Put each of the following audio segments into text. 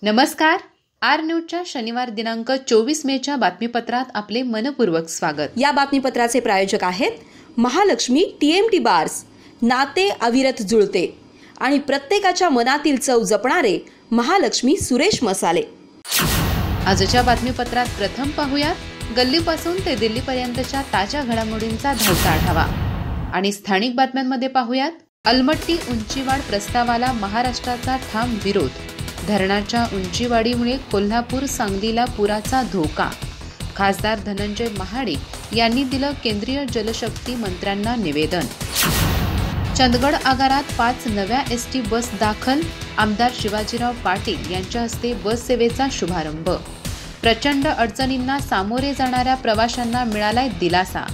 नमस्कार. आर न्यूजच्या शनिवार दिनांक 24 मेच्या बातमीपत्रात आपले मनपूर्वक स्वागत. या बातमीपत्राचे प्रायोजक आहेत महालक्ष्मी TMT बार्स. नाते अविरत जुळते आणि प्रत्येकाच्या मनातील चव जपणारे महालक्ष्मी सुरेश मसाले. आजच्या बातमीपत्रात प्रथम पाहूयात गल्लीपासून ते दिल्लीपर्यंतच्या ताज्या घडामोडींचा धावता आढावा आणि स्थानिक बातम्यांमध्ये पाहूयात अलमट्टी उंचीवाढ प्रस्तावाला महाराष्ट्राचा ठाम विरोध. धरणाच्या उंचीवाढीमुळे कोल्हापूर सांगलीला पुराचा धोका. खासदार धनंजय महाडिक यांनी दिलं केंद्रीय जलशक्ती मंत्र्यांना निवेदन. चंदगड आगारात 5 नव्या ST बस दाखल. आमदार शिवाजीराव पाटील यांच्या हस्ते बस सेवेचा शुभारंभ. प्रचंड अडचणींना सामोरे जाणाऱ्या प्रवाशांना मिळालाय दिलासा.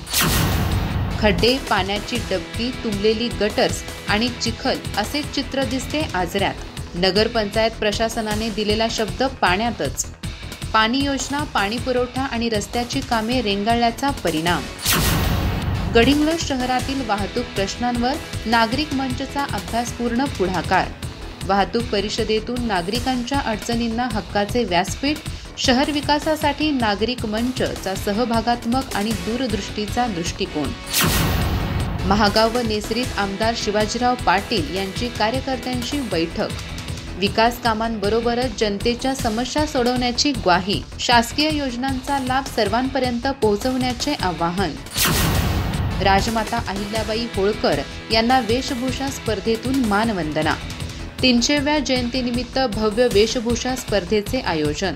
खड्डे, पाण्याची डबकी, तुंबलेली गटर्स आणि चिखल असे चित्र दिसते आजऱ्यात. नगरपंचायत प्रशासनाने दिलेला शब्द पाण्यातच. पाणी योजना, पाणी पुरवठा आणि रस्त्याची कामे रेंगाळल्याचा परिणाम. गडिंग्लज शहरातील वाहतूक प्रश्नांवर नागरिक मंचचा अभ्यासपूर्ण पुढाकार. वाहतूक परिषदेतून नागरिकांच्या अडचणींना हक्काचे व्यासपीठ. शहर विकासासाठी नागरिक मंचचा सहभागात्मक आणि दूरदृष्टीचा दृष्टिकोन. महागाव व नेसरीत आमदार शिवाजीराव पाटील यांची कार्यकर्त्यांची बैठक. विकास कामांबरोबरच जनतेच्या समस्या सोडवण्याची ग्वाही. शासकीय योजनांचा लाभ सर्वांपर्यंत पोहोचवण्याचे आवाहन. राजमाता अहिल्याबाई होळकर यांना वेशभूषा स्पर्धेतून मानवंदना. 300व्या जयंतीनिमित्त भव्य वेशभूषा स्पर्धेचे आयोजन.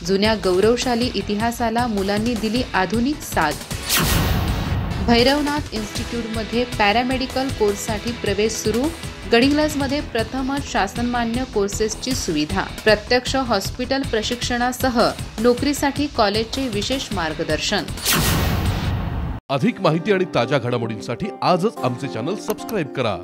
जुन्या गौरवशाली इतिहासाला मुलांनी दिली आधुनिक साथ. भैरवनाथ इन्स्टिट्यूटमध्ये पॅरामेडिकल कोर्ससाठी प्रवेश सुरू. गडिंग्लजमध्ये प्रथमच शासनमान्य कोर्सेसची सुविधा. प्रत्यक्ष हॉस्पिटल प्रशिक्षणासह नोकरीसाठी कॉलेजचे विशेष मार्गदर्शन. अधिक माहिती आणि ताज्या घडामोडींसाठी आजच आमचे चॅनल सबस्क्राईब करा.